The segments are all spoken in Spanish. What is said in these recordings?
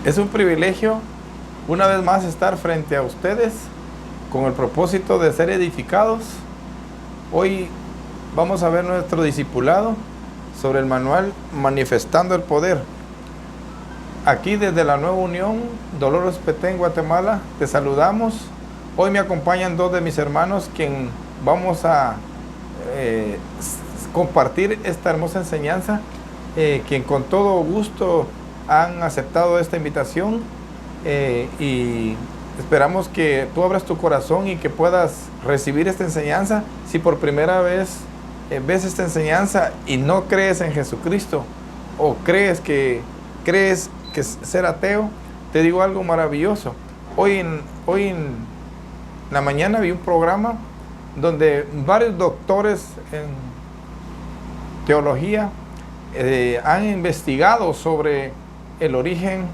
Es un privilegio una vez más estar frente a ustedes con el propósito de ser edificados. Hoy vamos a ver nuestro discipulado sobre el manual Manifestando el Poder. Aquí desde la Nueva Unión, Dolores Petén, Guatemala, te saludamos. Hoy me acompañan dos de mis hermanos, quien vamos a compartir esta hermosa enseñanza, quien con todo gusto han aceptado esta invitación, y esperamos que tú abras tu corazón y que puedas recibir esta enseñanza. Si por primera vez ves esta enseñanza y no crees en Jesucristo, o crees que ser ateo, te digo algo maravilloso. Hoy en la mañana vi un programa donde varios doctores en teología han investigado sobre el origen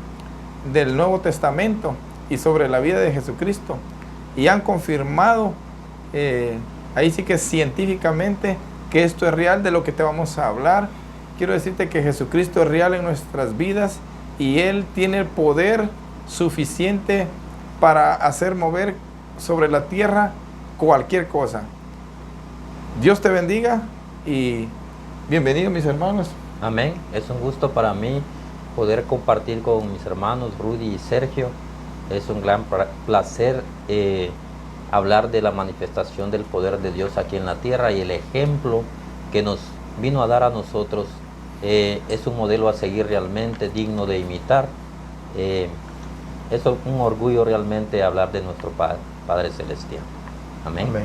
del Nuevo Testamento y sobre la vida de Jesucristo, y han confirmado, ahí sí que científicamente, que esto es real de lo que te vamos a hablar. Quiero decirte que Jesucristo es real en nuestras vidas y Él tiene el poder suficiente para hacer mover sobre la tierra cualquier cosa. Dios te bendiga y bienvenidos, mis hermanos. Amén. Es un gusto para mí poder compartir con mis hermanos Rudy y Sergio. Es un gran placer hablar de la manifestación del poder de Dios aquí en la tierra, y el ejemplo que nos vino a dar a nosotros es un modelo a seguir realmente digno de imitar. Es un orgullo realmente hablar de nuestro Padre Celestial. Amén. Amén.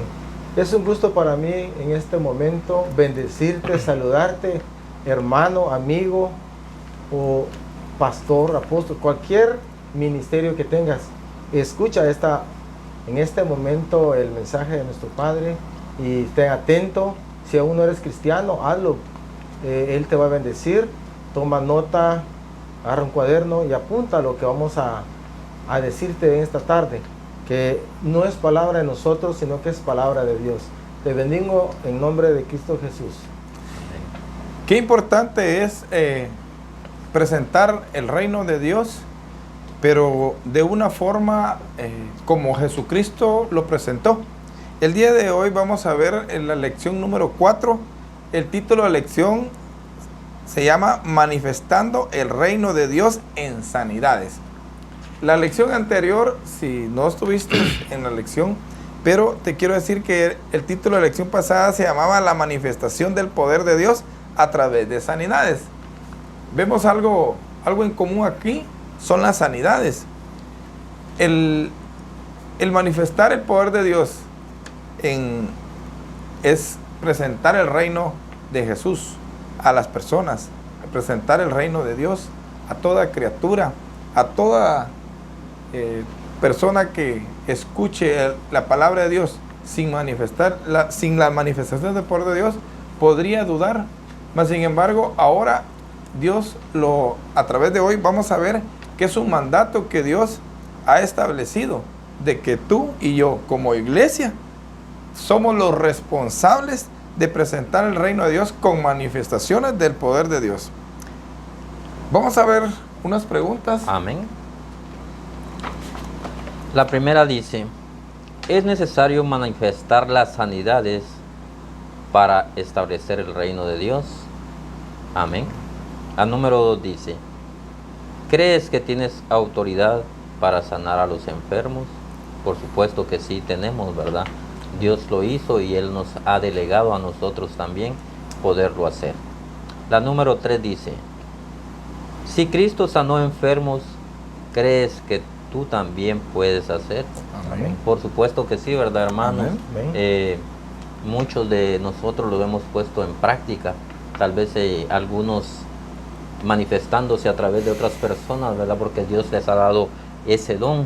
Es un gusto para mí en este momento bendecirte, saludarte, hermano, amigo o pastor, apóstol, cualquier ministerio que tengas. Escucha en este momento el mensaje de nuestro Padre y ten atento. Si aún no eres cristiano, hazlo. Él te va a bendecir. Toma nota, agarra un cuaderno y apunta lo que vamos a decirte en esta tarde, que no es palabra de nosotros, sino que es palabra de Dios. Te bendigo en nombre de Cristo Jesús. Qué importante es presentar el reino de Dios, pero de una forma como Jesucristo lo presentó. El día de hoy vamos a ver en la lección número 4. El título de la lección se llama Manifestando el reino de Dios en sanidades. La lección anterior, si no estuviste en la lección, pero te quiero decir que el título de la lección pasada se llamaba La manifestación del poder de Dios a través de sanidades. Vemos algo en común aquí, son las sanidades. El manifestar el poder de Dios es presentar el reino de Jesús a las personas, presentar el reino de Dios a toda criatura, a toda persona que escuche la palabra de Dios sin la manifestación del poder de Dios, podría dudar. Mas sin embargo, ahora Dios a través de hoy vamos a ver que es un mandato que Dios ha establecido, de que tú y yo como iglesia somos los responsables de presentar el reino de Dios con manifestaciones del poder de Dios. Vamos a ver unas preguntas. Amén. La primera dice: ¿es necesario manifestar las sanidades para establecer el reino de Dios? Amén. La número 2 dice: ¿crees que tienes autoridad para sanar a los enfermos? Por supuesto que sí tenemos, ¿verdad? Dios lo hizo y Él nos ha delegado a nosotros también poderlo hacer. La número 3 dice: si Cristo sanó enfermos, ¿crees que tú también puedes hacerlo? Amén. Por supuesto que sí, ¿verdad, hermanos? Amén. Muchos de nosotros lo hemos puesto en práctica, tal vez algunos manifestándose a través de otras personas, ¿verdad? Porque Dios les ha dado ese don.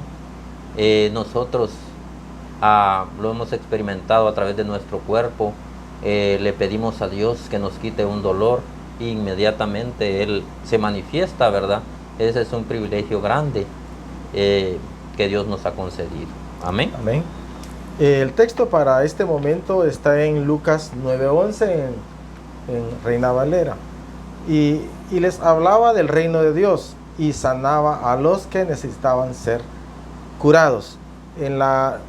Nosotros lo hemos experimentado a través de nuestro cuerpo. Le pedimos a Dios que nos quite un dolor e inmediatamente Él se manifiesta, ¿verdad? Ese es un privilegio grande que Dios nos ha concedido. Amén. Amén. El texto para este momento está en Lucas 9:11 en Reina Valera. Y les hablaba del reino de Dios. y sanaba a los que necesitaban ser curados. En la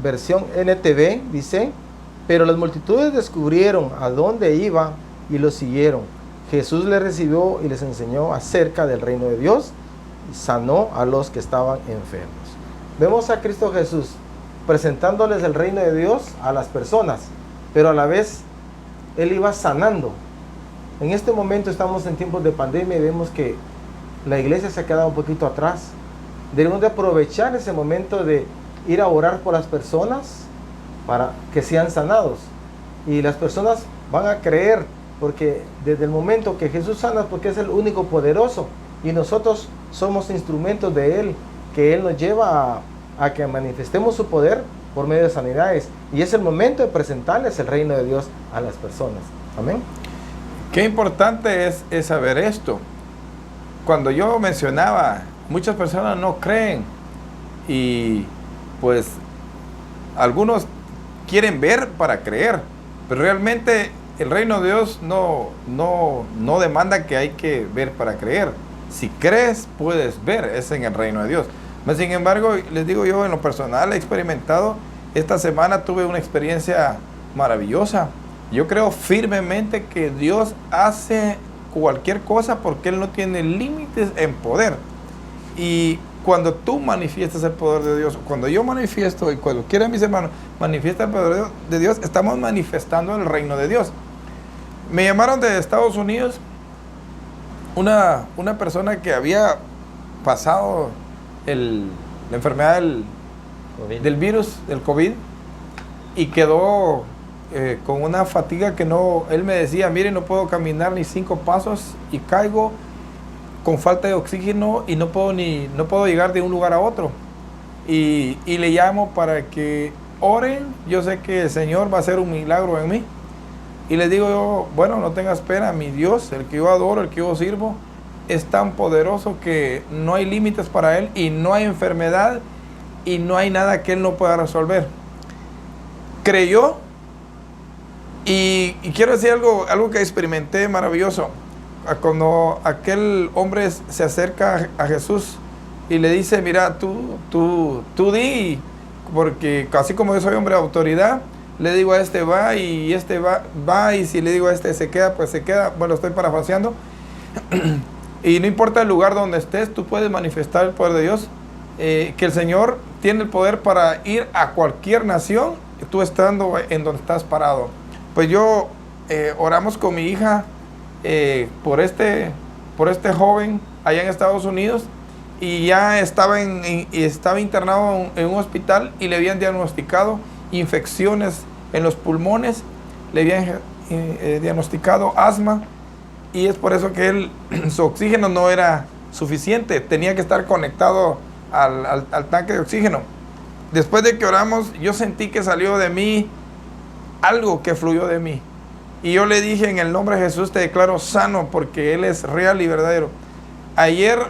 versión NTV dice: pero las multitudes descubrieron a dónde iba y lo siguieron. Jesús les recibió y les enseñó acerca del reino de Dios y sanó a los que estaban enfermos. Vemos a Cristo Jesús presentándoles el reino de Dios a las personas, pero a la vez Él iba sanando. En este momento estamos en tiempos de pandemia y vemos que la iglesia se ha quedado un poquito atrás. Debemos de aprovechar ese momento de ir a orar por las personas para que sean sanados. Y las personas van a creer, porque desde el momento que Jesús sana, porque es el único poderoso, y nosotros somos instrumentos de Él, que Él nos lleva a que manifestemos su poder por medio de sanidades. Y es el momento de presentarles el reino de Dios a las personas. Amén. Qué importante es saber esto. Cuando yo mencionaba, muchas personas no creen y pues algunos quieren ver para creer, pero realmente el reino de Dios no demanda que hay que ver para creer. Si crees, puedes ver, es en el reino de Dios. Mas, sin embargo, les digo yo, en lo personal he experimentado, esta semana tuve una experiencia maravillosa. Yo creo firmemente que Dios hace cualquier cosa porque Él no tiene límites en poder. Y cuando tú manifiestas el poder de Dios, cuando yo manifiesto y cuando quieran mis hermanos manifiesta el poder de Dios, estamos manifestando el reino de Dios. Me llamaron de Estados Unidos una persona que había pasado la enfermedad del virus, del COVID, y quedó con una fatiga que no, él me decía, mire, no puedo caminar ni 5 pasos y caigo con falta de oxígeno y no puedo llegar de un lugar a otro. Y le llamo para que oren, yo sé que el Señor va a hacer un milagro en mí. Y les digo yo, bueno, no tengas pena, mi Dios, el que yo adoro, el que yo sirvo, es tan poderoso que no hay límites para Él y no hay enfermedad y no hay nada que Él no pueda resolver. Creyó. Y quiero decir algo que experimenté maravilloso. Cuando aquel hombre se acerca a Jesús y le dice, mira, tú di, porque así como yo soy hombre de autoridad, le digo a este va y este va, y si le digo a este se queda, pues se queda. Bueno, estoy parafraseando. Y no importa el lugar donde estés, tú puedes manifestar el poder de Dios, que el Señor tiene el poder para ir a cualquier nación, tú estando en donde estás parado. Pues yo oramos con mi hija por este joven allá en Estados Unidos, y ya estaba internado en un hospital y le habían diagnosticado infecciones en los pulmones, le habían diagnosticado asma, y es por eso que su oxígeno no era suficiente, tenía que estar conectado al tanque de oxígeno. Después de que oramos, yo sentí que salió de mí algo, que fluyó de mí. Y yo le dije, en el nombre de Jesús te declaro sano, porque Él es real y verdadero. Ayer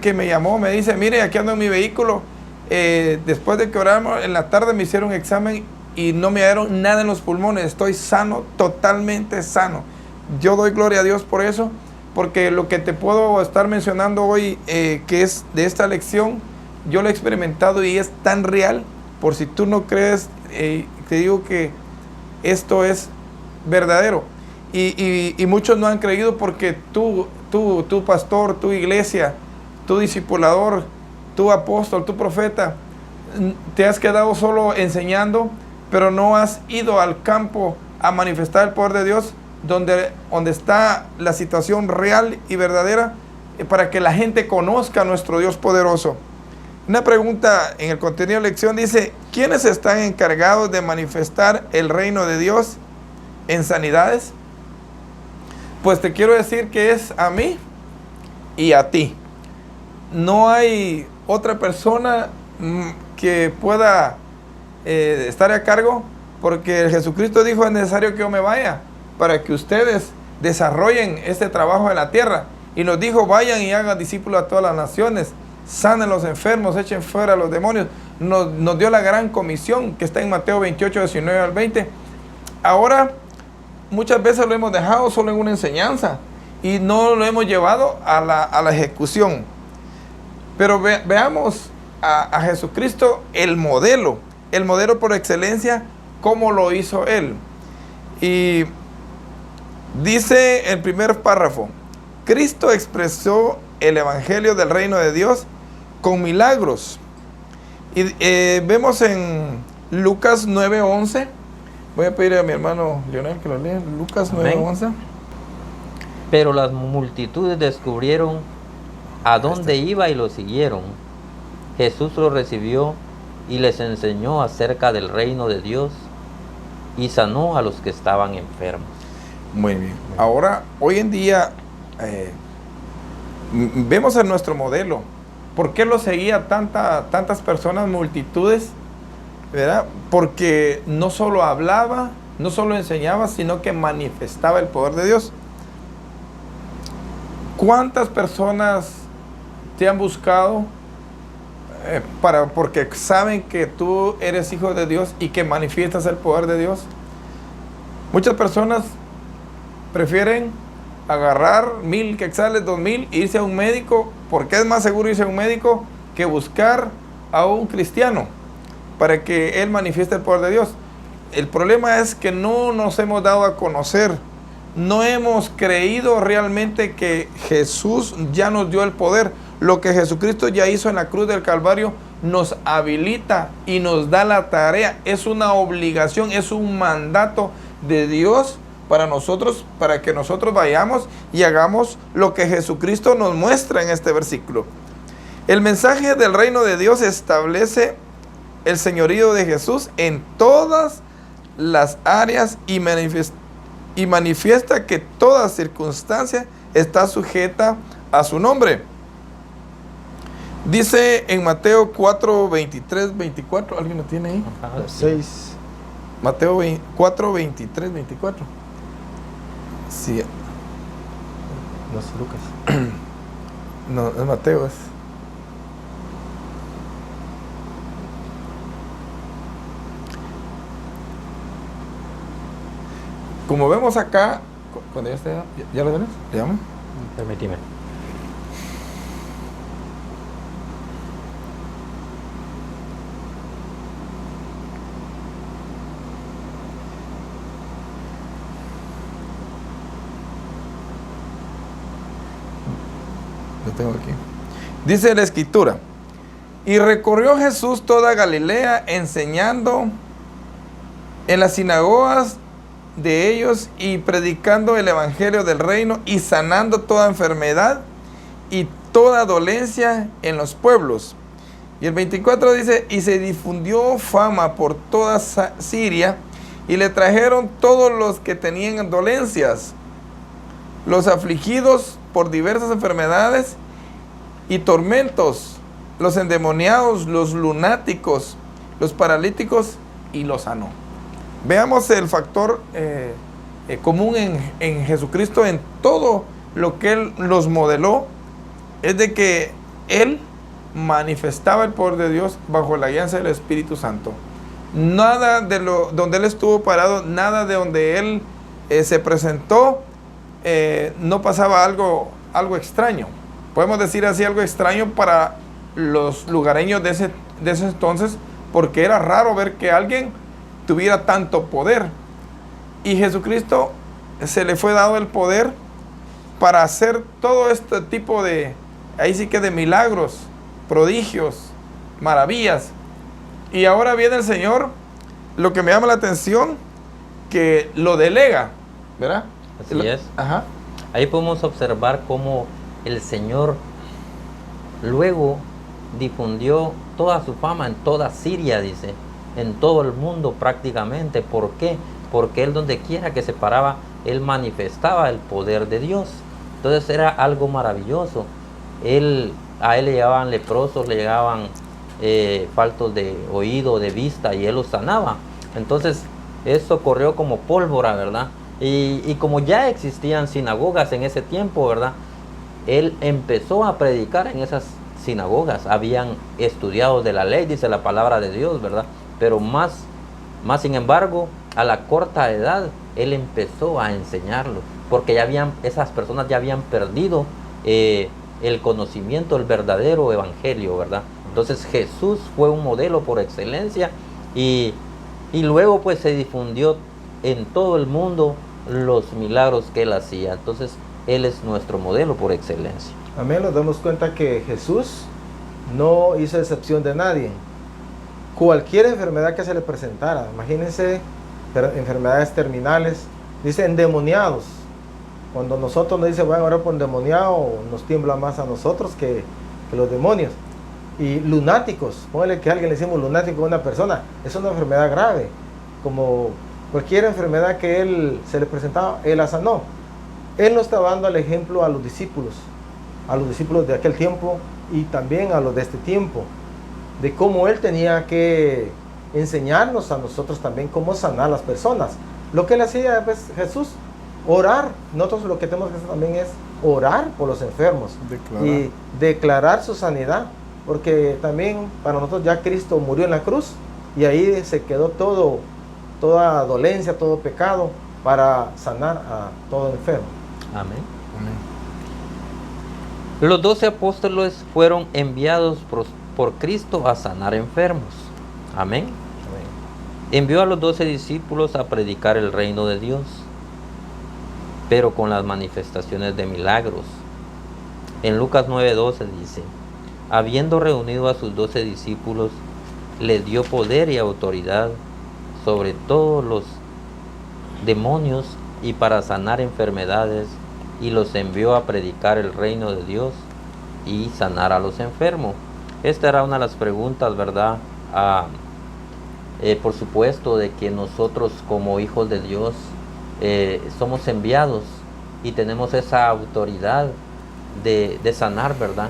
que me llamó, me dice, mire, aquí ando en mi vehículo. Después de que oramos, en la tarde me hicieron un examen y no me hallaron nada en los pulmones. Estoy sano, totalmente sano. Yo doy gloria a Dios por eso, porque lo que te puedo estar mencionando hoy, que es de esta lección, yo lo he experimentado y es tan real. Por si tú no crees, te digo que esto es verdadero. Y muchos no han creído porque tú pastor, tu iglesia, tu discipulador, tu apóstol, tu profeta, te has quedado solo enseñando, pero no has ido al campo a manifestar el poder de Dios, donde está la situación real y verdadera, para que la gente conozca a nuestro Dios poderoso. Una pregunta en el contenido de la lección dice, ¿quiénes están encargados de manifestar el reino de Dios en sanidades? Pues te quiero decir que es a mí y a ti. No hay otra persona que pueda estar a cargo, porque Jesucristo dijo, es necesario que yo me vaya para que ustedes desarrollen este trabajo en la tierra. Y nos dijo, vayan y hagan discípulos a todas las naciones, sanen los enfermos, echen fuera a los demonios. Nos dio la gran comisión que está en Mateo 28, 19 al 20. Ahora, muchas veces lo hemos dejado solo en una enseñanza. y no lo hemos llevado a la ejecución. Pero veamos a Jesucristo, el modelo por excelencia, cómo lo hizo Él. Y dice el primer párrafo: Cristo expresó el evangelio del reino de Dios con milagros. Y vemos en Lucas 9:11. Voy a pedir a mi hermano Leonel que lo lea. Lucas 9:11. Pero las multitudes descubrieron a dónde iba y lo siguieron. Jesús los recibió y les enseñó acerca del reino de Dios y sanó a los que estaban enfermos. Muy bien. Ahora, hoy en día, vemos en nuestro modelo. ¿Por qué lo seguía tantas personas, multitudes? ¿Verdad? Porque no solo hablaba, no solo enseñaba, sino que manifestaba el poder de Dios. ¿Cuántas personas te han buscado porque saben que tú eres hijo de Dios y que manifiestas el poder de Dios? Muchas personas prefieren agarrar 1,000 quetzales, 2,000, irse a un médico, porque es más seguro irse a un médico que buscar a un cristiano para que él manifieste el poder de Dios. El problema es que no nos hemos dado a conocer, no hemos creído realmente que Jesús ya nos dio el poder. Lo que Jesucristo ya hizo en la cruz del Calvario nos habilita y nos da la tarea. Es una obligación, es un mandato de Dios para nosotros, para que nosotros vayamos y hagamos lo que Jesucristo nos muestra en este versículo. El mensaje del reino de Dios establece el señorío de Jesús en todas las áreas y manifiesta que toda circunstancia está sujeta a su nombre. Dice en Mateo 4, 23, 24, ¿alguien lo tiene ahí? 6. Mateo 4, 23, 24. Sí. No es Lucas. No, es Mateo. Como vemos acá, cuando ya esté, ¿ya lo tienes? ¿Le llamo? Permíteme. Lo tengo aquí. Dice la Escritura: y recorrió Jesús toda Galilea, enseñando en las sinagogas de ellos y predicando el evangelio del reino y sanando toda enfermedad y toda dolencia en los pueblos. Y el 24 dice: y se difundió fama por toda Siria, y le trajeron todos los que tenían dolencias, los afligidos por diversas enfermedades y tormentos, los endemoniados, los lunáticos, los paralíticos, y los sanó. Veamos el factor común en Jesucristo, en todo lo que Él los modeló, es de que Él manifestaba el poder de Dios bajo la guianza del Espíritu Santo. Nada de donde Él estuvo parado, nada de donde Él se presentó, no pasaba algo extraño. Podemos decir así, algo extraño para los lugareños de ese entonces, porque era raro ver que alguien tuviera tanto poder. Y Jesucristo se le fue dado el poder para hacer todo este tipo de, ahí sí que de milagros, prodigios, maravillas. Y ahora viene el Señor, lo que me llama la atención, que lo delega, ¿verdad? Así es. Ajá. Ahí podemos observar cómo el Señor luego difundió toda su fama en toda Siria, dice, en todo el mundo prácticamente. ¿Por qué? Porque Él, donde quiera que se paraba, Él manifestaba el poder de Dios. Entonces era algo maravilloso. A Él le llegaban leprosos, le llegaban faltos de oído, de vista, y Él los sanaba. Entonces eso corrió como pólvora, ¿verdad? Y como ya existían sinagogas en ese tiempo, ¿verdad? Él empezó a predicar en esas sinagogas. Habían estudiado de la ley, dice la palabra de Dios, ¿verdad? Pero más sin embargo, a la corta edad Él empezó a enseñarlo, porque esas personas ya habían perdido el conocimiento, el verdadero evangelio, ¿verdad? Entonces Jesús fue un modelo por excelencia y luego pues se difundió en todo el mundo los milagros que Él hacía. Entonces Él es nuestro modelo por excelencia. Amén, nos damos cuenta que Jesús no hizo excepción de nadie. Cualquier enfermedad que se le presentara, imagínense enfermedades terminales, dice endemoniados. Cuando nosotros nos dicen, van a orar por endemoniado, nos tiembla más a nosotros que los demonios. Y lunáticos, póngale que a alguien le decimos lunático a una persona, es una enfermedad grave. Como cualquier enfermedad que él se le presentaba, él la sanó. Él nos estaba dando el ejemplo a los discípulos de aquel tiempo y también a los de este tiempo, de cómo él tenía que enseñarnos a nosotros también cómo sanar a las personas. Lo que él hacía, pues, Jesús, orar. Nosotros lo que tenemos que hacer también es orar por los enfermos y declarar su sanidad, porque también para nosotros ya Cristo murió en la cruz y ahí se quedó toda dolencia, todo pecado para sanar a todo enfermo. Amén. Los 12 apóstoles fueron enviados por Cristo a sanar enfermos. Amén. Envió a los 12 discípulos a predicar el reino de Dios, pero con las manifestaciones de milagros. En Lucas 9:12 dice, habiendo reunido a sus 12 discípulos, les dio poder y autoridad sobre todos los demonios y para sanar enfermedades, y los envió a predicar el reino de Dios y sanar a los enfermos. Esta era una de las preguntas, ¿verdad? Por supuesto de que nosotros como hijos de Dios somos enviados y tenemos esa autoridad de sanar, ¿verdad?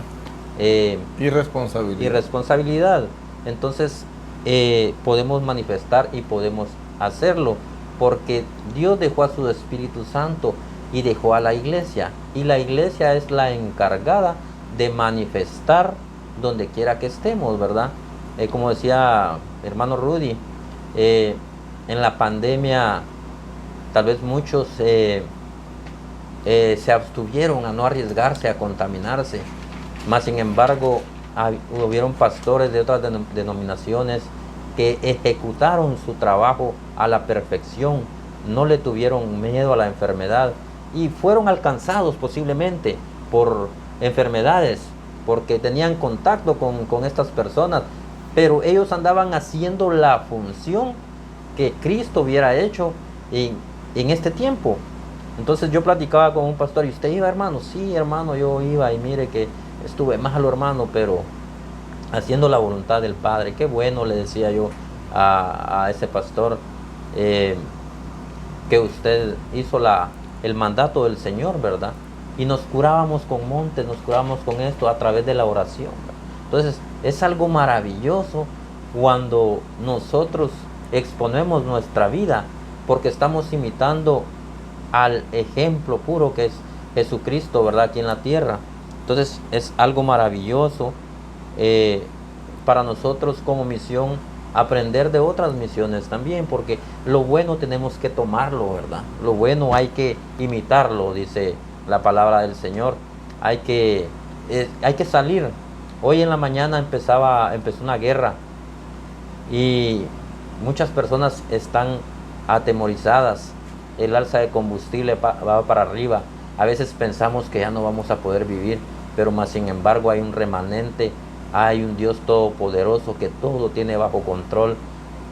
Y responsabilidad. Entonces podemos manifestar y podemos hacerlo, porque Dios dejó a su Espíritu Santo y dejó a la iglesia, y la iglesia es la encargada de manifestar donde quiera que estemos, ¿verdad? Como decía hermano Rudy, en la pandemia tal vez muchos se abstuvieron a no arriesgarse a contaminarse, mas sin embargo hubieron pastores de otras denominaciones que ejecutaron su trabajo a la perfección, no le tuvieron miedo a la enfermedad y fueron alcanzados posiblemente por enfermedades porque tenían contacto con estas personas, pero ellos andaban haciendo la función que Cristo hubiera hecho en este tiempo. Entonces yo platicaba con un pastor, ¿y usted iba, hermano? Sí, hermano, yo iba, y mire que estuve malo, hermano, pero haciendo la voluntad del Padre. Qué bueno, le decía yo a ese pastor, que usted hizo el mandato del Señor, ¿verdad? Y nos curábamos con montes, nos curábamos con esto a través de la oración, ¿verdad? Entonces es algo maravilloso cuando nosotros exponemos nuestra vida, porque estamos imitando al ejemplo puro que es Jesucristo, ¿verdad? Aquí en la tierra. Entonces es algo maravilloso para nosotros como misión, aprender de otras misiones también, porque lo bueno tenemos que tomarlo, ¿verdad? Lo bueno hay que imitarlo, dice la palabra del Señor. Hay que salir. Hoy en la mañana empezó una guerra y muchas personas están atemorizadas. El alza de combustible va para arriba. A veces pensamos que ya no vamos a poder vivir, pero más sin embargo hay un remanente, hay un Dios todopoderoso que todo tiene bajo control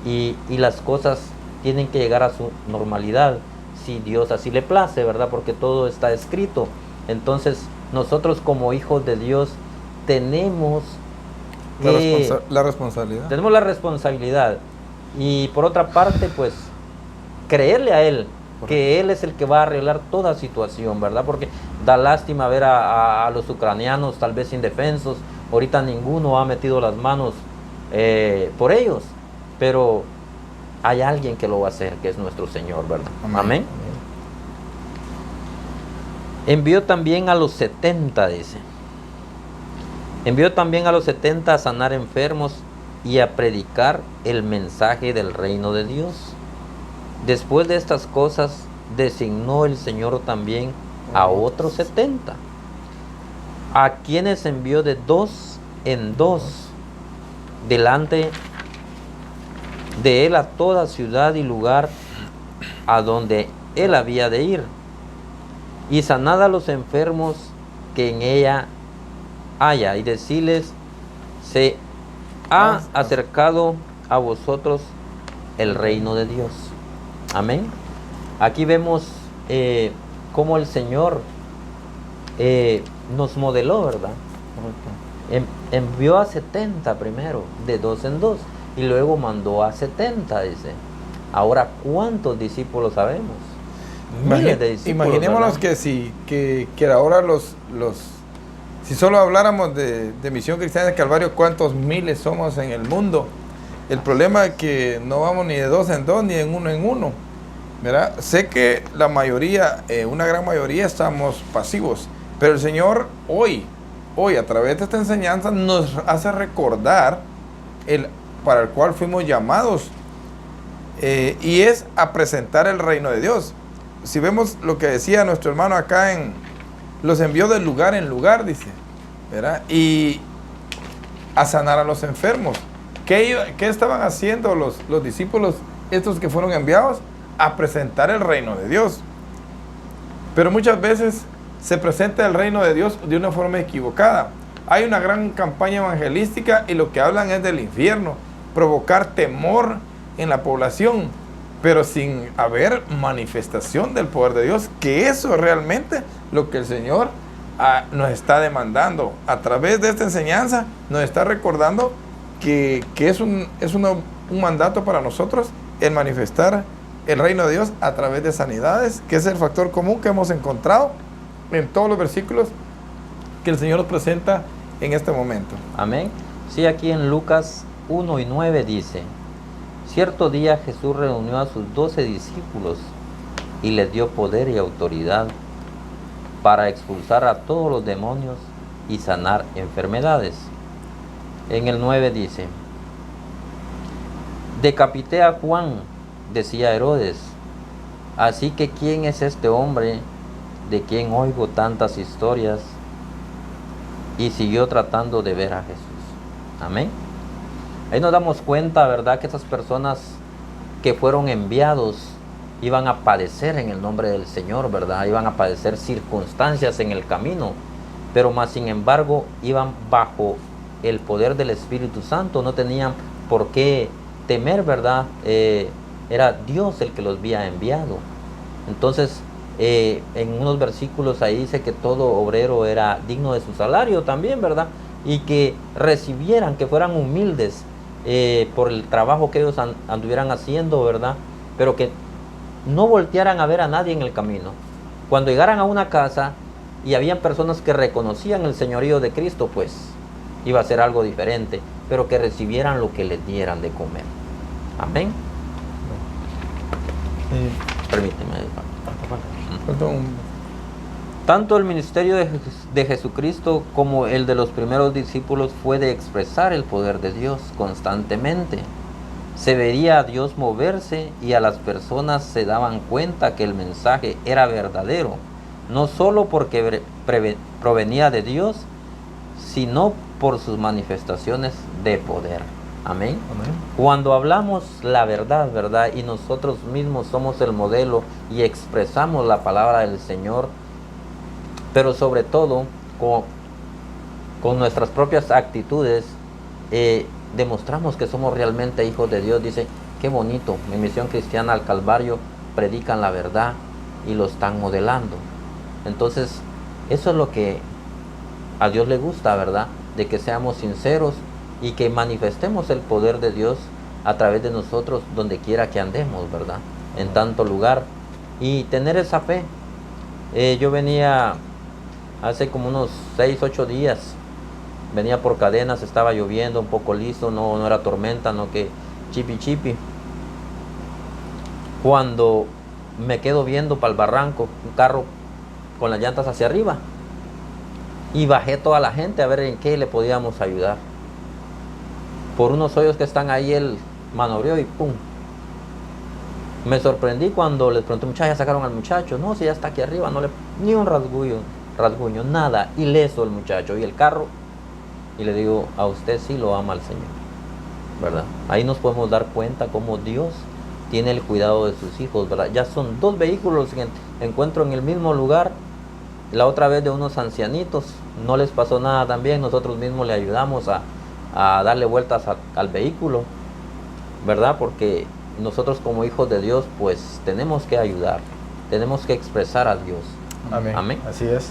y las cosas tienen que llegar a su normalidad, si Dios así le place, ¿verdad? Porque todo está escrito. Entonces nosotros como hijos de Dios tenemos la responsabilidad. Tenemos la responsabilidad y por otra parte pues creerle a Él, que Él es el que va a arreglar toda situación, ¿verdad? Porque da lástima ver a los ucranianos tal vez indefensos. Ahorita ninguno ha metido las manos por ellos, pero hay alguien que lo va a hacer, que es nuestro Señor, ¿verdad? Amén. Amén. Envió también a los 70, dice. Envió también a los 70 a sanar enfermos y a predicar el mensaje del reino de Dios. Después de estas cosas, designó el Señor también a otros 70, a quienes envió de 2 en 2 delante de él a toda ciudad y lugar a donde él había de ir, y sanad a los enfermos que en ella haya, y decirles: se ha acercado a vosotros el reino de Dios. Amén. Aquí vemos cómo el Señor nos modeló, ¿verdad? Envió a 70 primero, de 2 en 2, y luego mandó a 70, dice. Ahora, ¿cuántos discípulos sabemos? Miles de discípulos, Imaginémonos ¿verdad? que ahora si solo habláramos de Misión Cristiana del Calvario, ¿cuántos miles somos en el mundo? El problema es que no vamos ni de 2 en 2 ni en uno, ¿verdad? Sé que la mayoría, una gran mayoría, estamos pasivos, pero el Señor hoy a través de esta enseñanza nos hace recordar para el cual fuimos llamados, y es a presentar el reino de Dios. Si vemos lo que decía nuestro hermano acá, los envió de lugar en lugar, dice, ¿verdad? Y a sanar a los enfermos. ¿Qué estaban haciendo los discípulos, estos que fueron enviados? A presentar el reino de Dios. Pero muchas veces se presenta el reino de Dios de una forma equivocada. Hay una gran campaña evangelística y lo que hablan es del infierno, provocar temor en la población, pero sin haber manifestación del poder de Dios, que eso es realmente lo que el Señor nos está demandando. A través de esta enseñanza nos está recordando que es un mandato para nosotros el manifestar el reino de Dios a través de sanidades, que es el factor común que hemos encontrado en todos los versículos que el Señor nos presenta en este momento. Amén. Sí, aquí en Lucas 1 y 9 dice: cierto día Jesús reunió a sus 12 discípulos y les dio poder y autoridad para expulsar a todos los demonios y sanar enfermedades. En el 9 dice: decapité a Juan, decía Herodes, así que ¿quién es este hombre de quien oigo tantas historias? Y siguió tratando de ver a Jesús. Amén. Ahí nos damos cuenta, ¿verdad?, que esas personas que fueron enviados iban a padecer en el nombre del Señor, ¿verdad? Iban a padecer circunstancias en el camino, pero más sin embargo iban bajo el poder del Espíritu Santo, no tenían por qué temer, ¿verdad? Era Dios el que los había enviado. Entonces, en unos versículos ahí dice que todo obrero era digno de su salario también, ¿verdad? Y que recibieran, que fueran humildes por el trabajo que ellos anduvieran haciendo, ¿verdad? Pero que no voltearan a ver a nadie en el camino. Cuando llegaran a una casa y habían personas que reconocían el señorío de Cristo, pues iba a ser algo diferente, pero que recibieran lo que les dieran de comer. Amén. Permíteme. Tanto el ministerio de Jesucristo como el de los primeros discípulos fue de expresar el poder de Dios constantemente. Se veía a Dios moverse y a las personas se daban cuenta que el mensaje era verdadero, no solo porque provenía de Dios, sino por sus manifestaciones de poder. Amén. Amén. Cuando hablamos la verdad, ¿verdad? Y nosotros mismos somos el modelo y expresamos la palabra del Señor, pero sobre todo con nuestras propias actitudes, demostramos que somos realmente hijos de Dios. Dice, qué bonito, mi Misión Cristiana al Calvario predican la verdad y lo están modelando. Entonces, eso es lo que a Dios le gusta, ¿verdad? De que seamos sinceros y que manifestemos el poder de Dios a través de nosotros donde quiera que andemos, ¿verdad? En tanto lugar. Y tener esa fe. Yo venía hace como unos 6, 8 días, venía por Cadenas, estaba lloviendo, un poco liso, no era tormenta, no que chipi. Cuando me quedo viendo para el barranco, un carro con las llantas hacia arriba, y bajé toda la gente a ver en qué le podíamos ayudar. Por unos hoyos que están ahí, él maniobró y ¡pum! Me sorprendí cuando les pregunté, muchachos, ¿ya sacaron al muchacho? No, si ya está aquí arriba, no le, ni un rasguño, nada, ileso el muchacho. Y el carro, y le digo, a usted sí lo ama el Señor, ¿verdad? Ahí nos podemos dar cuenta cómo Dios tiene el cuidado de sus hijos, ¿verdad? Ya son 2 vehículos que encuentro en el mismo lugar. La otra vez de unos ancianitos, no les pasó nada también, nosotros mismos le ayudamos a darle vueltas al vehículo, ¿verdad? Porque nosotros como hijos de Dios, pues tenemos que ayudar, tenemos que expresar a Dios. Amén. Amén. Así es.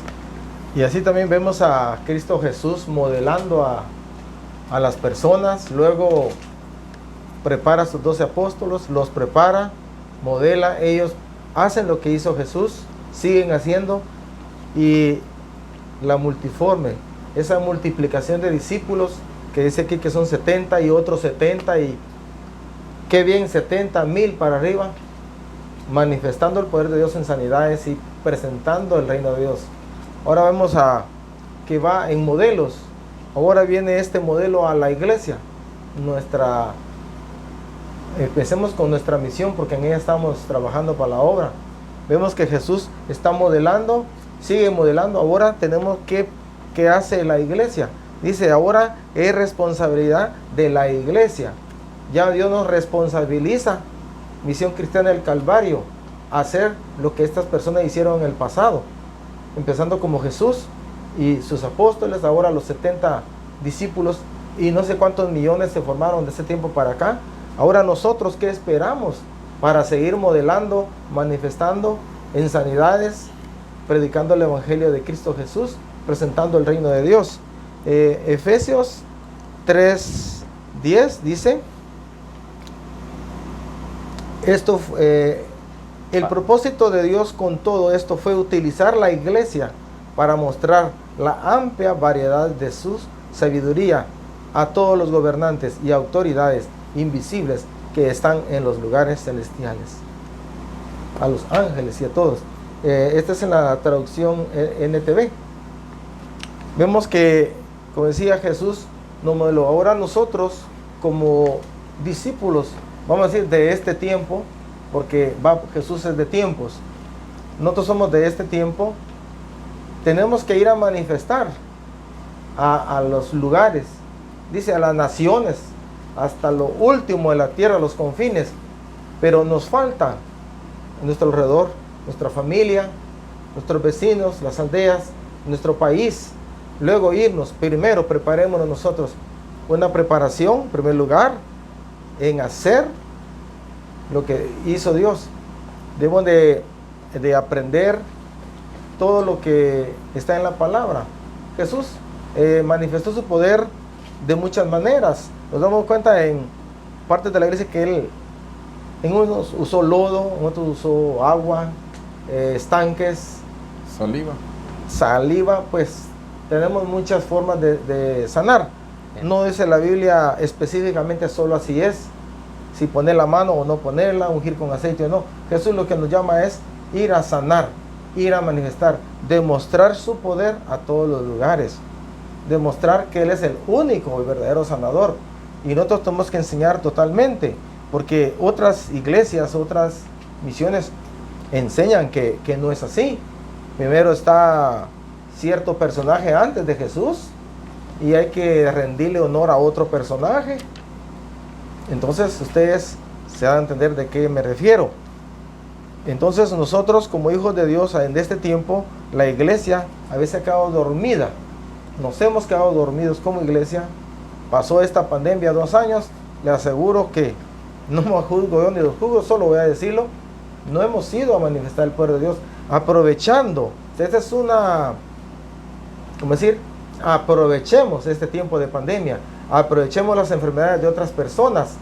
Y así también vemos a Cristo Jesús modelando a las personas. Luego prepara a sus 12 apóstolos, los prepara, modela. Ellos hacen lo que hizo Jesús, siguen haciendo. Y la multiforme, esa multiplicación de discípulos que dice aquí que son 70 y otros 70 y qué bien, 70,000 para arriba, manifestando el poder de Dios en sanidades y presentando el reino de Dios. Ahora vemos que va en modelos. Ahora viene este modelo a la iglesia. Empecemos con nuestra misión, porque en ella estamos trabajando para la obra. Vemos que Jesús está modelando, sigue modelando. Ahora tenemos ¿qué hace la iglesia? Dice, ahora es responsabilidad de la iglesia. Ya Dios nos responsabiliza, Misión Cristiana del Calvario, a hacer lo que estas personas hicieron en el pasado, empezando como Jesús y sus apóstoles, ahora los 70 discípulos y no sé cuántos millones se formaron de ese tiempo para acá. Ahora nosotros, ¿qué esperamos para seguir modelando, manifestando en sanidades, predicando el Evangelio de Cristo Jesús, presentando el reino de Dios? Efesios 3:10 dice, el propósito de Dios con todo esto fue utilizar la iglesia para mostrar la amplia variedad de su sabiduría a todos los gobernantes y autoridades invisibles que están en los lugares celestiales, a los ángeles y a todos. Esta es en la traducción NTV. Vemos que, como decía Jesús, nos modeló. Ahora nosotros como discípulos, vamos a decir de este tiempo, porque Jesús es de tiempos, nosotros somos de este tiempo, tenemos que ir a manifestar a los lugares, dice, a las naciones, hasta lo último de la tierra, los confines. Pero nos falta en nuestro alrededor, nuestra familia, nuestros vecinos, las aldeas, nuestro país. Luego irnos, primero preparémonos nosotros una preparación, en primer lugar, en hacer lo que hizo Dios. Debemos de aprender todo lo que está en la palabra. Jesús manifestó su poder de muchas maneras. Nos damos cuenta en partes de la iglesia que Él en unos usó lodo, en otros usó agua, estanques, saliva, pues tenemos muchas formas de sanar. No dice la Biblia específicamente solo así es, si poner la mano o no ponerla, ungir con aceite o no. Jesús lo que nos llama es ir a sanar, ir a manifestar, demostrar su poder a todos los lugares, demostrar que Él es el único y verdadero sanador. Y nosotros tenemos que enseñar totalmente, porque otras iglesias, otras misiones enseñan que no es así. Primero está cierto personaje antes de Jesús y hay que rendirle honor a otro personaje. Entonces ustedes se van a entender de qué me refiero. Entonces nosotros como hijos de Dios en este tiempo, la iglesia a veces ha quedado dormida. Nos hemos quedado dormidos como iglesia. Pasó esta pandemia 2 años, le aseguro que no me juzgo yo ni los juzgo, solo voy a decirlo, no hemos ido a manifestar el poder de Dios, aprovechando. Esta es una, ¿cómo decir? Aprovechemos este tiempo de pandemia, aprovechemos las enfermedades de otras personas,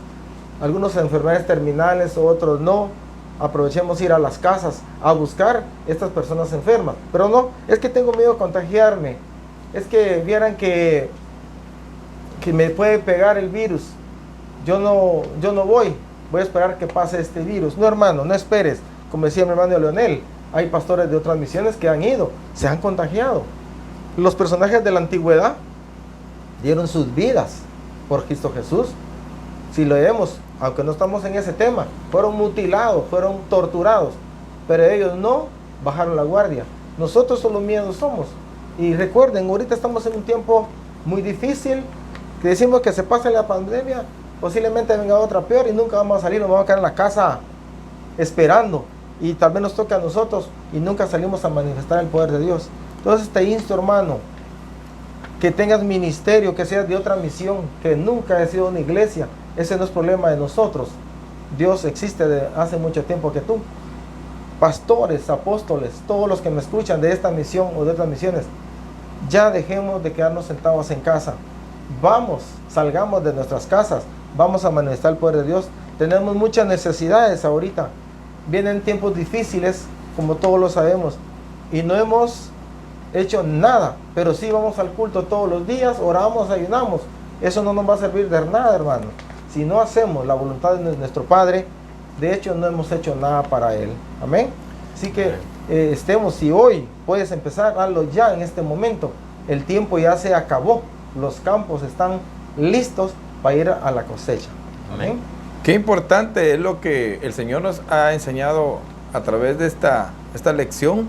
algunas enfermedades terminales, otros no. Aprovechemos ir a las casas a buscar estas personas enfermas. Pero no, es que tengo miedo de contagiarme, es que vieran que me puede pegar el virus, yo no voy a esperar que pase este virus. No, hermano, no esperes. Como decía mi hermano Leonel, hay pastores de otras misiones que han ido, se han contagiado. Los personajes de la antigüedad dieron sus vidas por Cristo Jesús. Si leemos, aunque no estamos en ese tema, fueron mutilados, fueron torturados, pero ellos no bajaron la guardia. Nosotros solo miedos somos. Y recuerden, ahorita estamos en un tiempo muy difícil, que decimos que se pase la pandemia, posiblemente venga otra peor y nunca vamos a salir, nos vamos a quedar en la casa esperando. Y tal vez nos toque a nosotros y nunca salimos a manifestar el poder de Dios. Entonces te insto, hermano, que tengas ministerio, que seas de otra misión, que nunca haya sido una iglesia. Ese no es problema de nosotros. Dios existe de hace mucho tiempo que tú. Pastores, apóstoles, todos los que me escuchan de esta misión o de otras misiones, ya dejemos de quedarnos sentados en casa. Vamos, salgamos de nuestras casas, vamos a manifestar el poder de Dios. Tenemos muchas necesidades ahorita. Vienen tiempos difíciles, como todos lo sabemos, y no hemos hecho nada, pero sí vamos al culto todos los días, oramos, ayunamos. Eso no nos va a servir de nada, hermano. Si no hacemos la voluntad de nuestro Padre, de hecho no hemos hecho nada para Él. Amén. Así que estemos, si hoy puedes empezar, hazlo ya en este momento. El tiempo ya se acabó. Los campos están listos para ir a la cosecha. Amén. Qué importante es lo que el Señor nos ha enseñado a través de esta lección,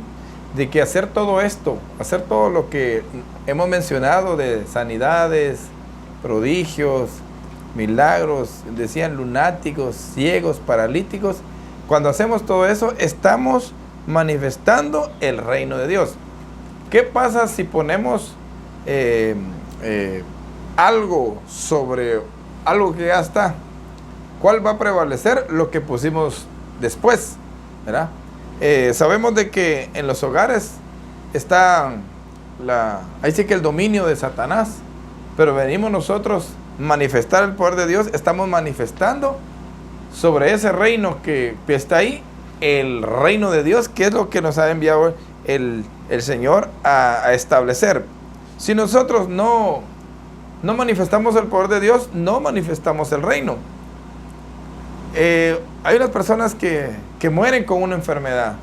de que hacer todo esto, hacer todo lo que hemos mencionado de sanidades, prodigios, milagros, decían lunáticos, ciegos, paralíticos, cuando hacemos todo eso, estamos manifestando el reino de Dios. ¿Qué pasa si ponemos algo sobre algo que ya está? ¿Cuál va a prevalecer? Lo que pusimos después, ¿verdad? Sabemos de que en los hogares está ahí sí que el dominio de Satanás, pero venimos nosotros manifestar el poder de Dios, estamos manifestando sobre ese reino que está ahí, el reino de Dios, que es lo que nos ha enviado el Señor a establecer. Si nosotros no manifestamos el poder de Dios, no manifestamos el reino. Hay unas personas que mueren con una enfermedad.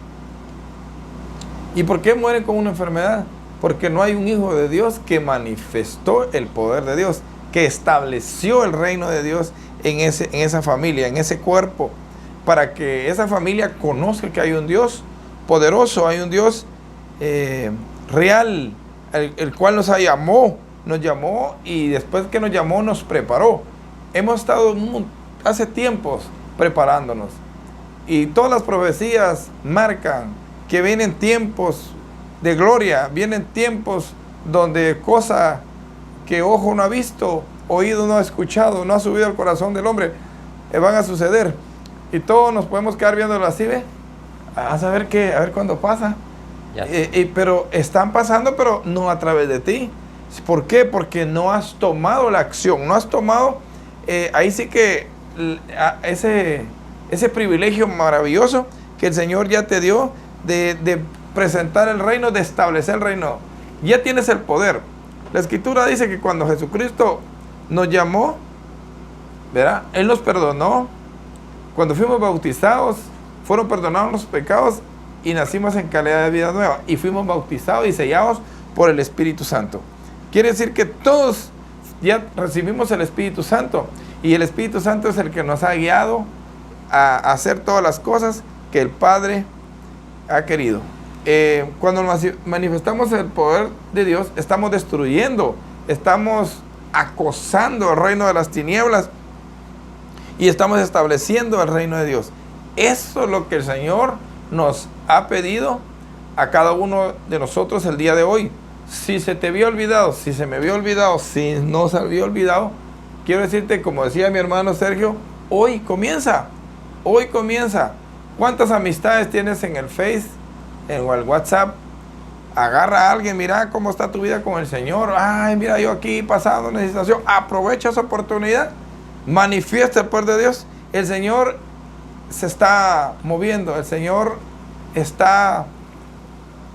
¿Y por qué mueren con una enfermedad? Porque no hay un hijo de Dios que manifestó el poder de Dios, que estableció el reino de Dios en esa familia, en ese cuerpo, para que esa familia conozca que hay un Dios poderoso, hay un Dios real, el cual nos llamó y después que nos llamó nos preparó. Hemos estado hace tiempos preparándonos y todas las profecías marcan que vienen tiempos de gloria, vienen tiempos donde cosa que ojo no ha visto, oído no ha escuchado, no ha subido al corazón del hombre, van a suceder. Y todos nos podemos quedar viéndolo así, ¿ve? A saber qué, a ver cuándo pasa. Pero están pasando, pero no a través de ti. ¿Por qué? Porque no has tomado la acción, no has tomado, ahí sí que ese privilegio maravilloso que el Señor ya te dio de presentar el reino, de establecer el reino. Ya tienes el poder. La Escritura dice que cuando Jesucristo nos llamó, ¿verdad? Él nos perdonó. Cuando fuimos bautizados, fueron perdonados los pecados y nacimos en calidad de vida nueva. Y fuimos bautizados y sellados por el Espíritu Santo. Quiere decir que todos ya recibimos el Espíritu Santo. Y el Espíritu Santo es el que nos ha guiado a hacer todas las cosas que el Padre ha querido. Cuando manifestamos el poder de Dios, estamos destruyendo, estamos acosando el reino de las tinieblas y estamos estableciendo el reino de Dios. Eso es lo que el Señor nos ha pedido a cada uno de nosotros el día de hoy. Si se te había olvidado, si se me había olvidado, si no se había olvidado, quiero decirte, como decía mi hermano Sergio, hoy comienza. Hoy comienza. ¿Cuántas amistades tienes en el Face, en el WhatsApp? Agarra a alguien, mira cómo está tu vida con el Señor. Ay, mira, yo aquí pasando una situación. Aprovecha esa oportunidad. Manifiesta el poder de Dios. El Señor se está moviendo. El Señor está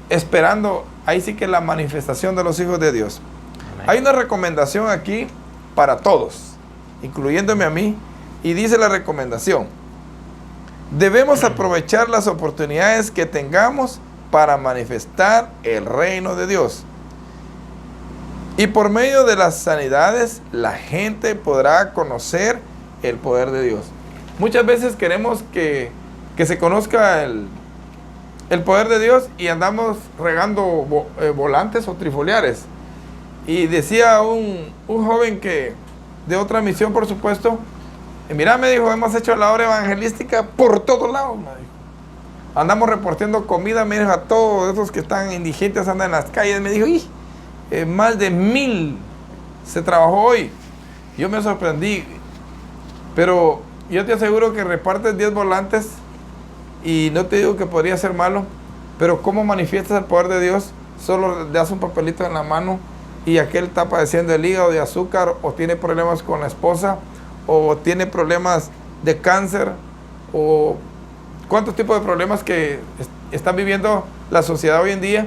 esperando. Ahí sí que la manifestación de los hijos de Dios. Amén. Hay una recomendación aquí para todos, incluyéndome a mí. Y dice la recomendación: debemos aprovechar las oportunidades que tengamos para manifestar el reino de Dios. Y por medio de las sanidades, la gente podrá conocer el poder de Dios. Muchas veces queremos que se conozca el poder de Dios y andamos regando volantes o trifoliares. Y decía un joven que, de otra misión por supuesto, mira, me dijo, hemos hecho la obra evangelística por todos lados, me dijo. Andamos repartiendo comida, me dijo, a todos esos que están indigentes, andan en las calles. Me dijo, más de 1000 se trabajó hoy. Yo me sorprendí, pero yo te aseguro que repartes 10 volantes y no te digo que podría ser malo, pero ¿cómo manifiestas el poder de Dios? Solo le das un papelito en la mano y aquel está padeciendo el hígado de azúcar, o tiene problemas con la esposa, o tiene problemas de cáncer, o cuántos tipos de problemas que están viviendo la sociedad hoy en día.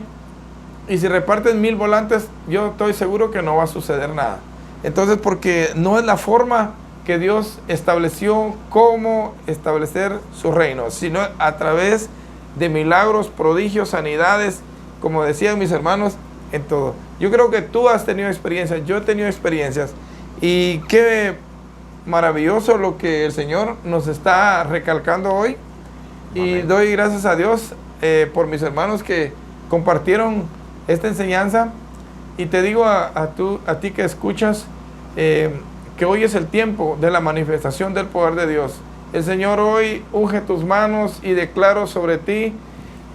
Y si reparten 1000 volantes, yo estoy seguro que no va a suceder nada. Entonces, porque no es la forma que Dios estableció cómo establecer su reino, sino a través de milagros, prodigios, sanidades, como decían mis hermanos, en todo. Yo creo que tú has tenido experiencias, yo he tenido experiencias, y qué maravilloso lo que el Señor nos está recalcando hoy. Y Amén. doy gracias a Dios por mis hermanos que compartieron esta enseñanza. Y te digo a ti que escuchas, que hoy es el tiempo de la manifestación del poder de Dios. El Señor hoy unge tus manos y declaro sobre ti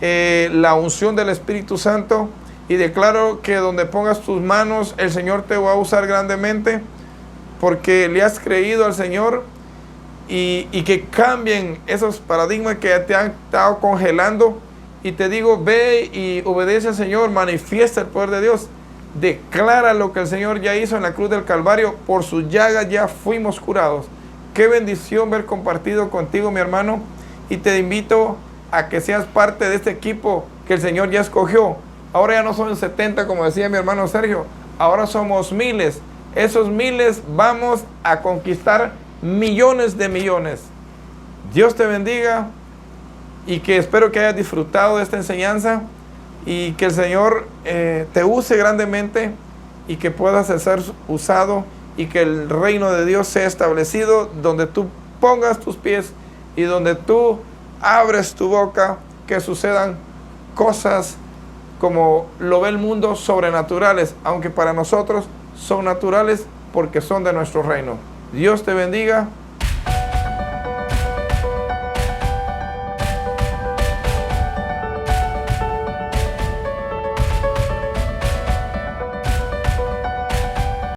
la unción del Espíritu Santo, y declaro que donde pongas tus manos el Señor te va a usar grandemente, porque le has creído al Señor, y que cambien esos paradigmas que te han estado congelando. Y te digo, ve y obedece al Señor, manifiesta el poder de Dios, declara lo que el Señor ya hizo en la cruz del Calvario. Por sus llagas ya fuimos curados. Qué bendición ver compartido contigo, mi hermano, y te invito a que seas parte de este equipo que el Señor ya escogió. Ahora ya no son 70, como decía mi hermano Sergio, ahora somos miles. Esos miles vamos a conquistar millones de millones. Dios te bendiga, y que espero que hayas disfrutado de esta enseñanza, y que el Señor te use grandemente, y que puedas ser usado, y que el reino de Dios sea establecido donde tú pongas tus pies y donde tú abres tu boca, que sucedan cosas como lo ve el mundo, sobrenaturales, aunque para nosotros son naturales porque son de nuestro reino. Dios te bendiga.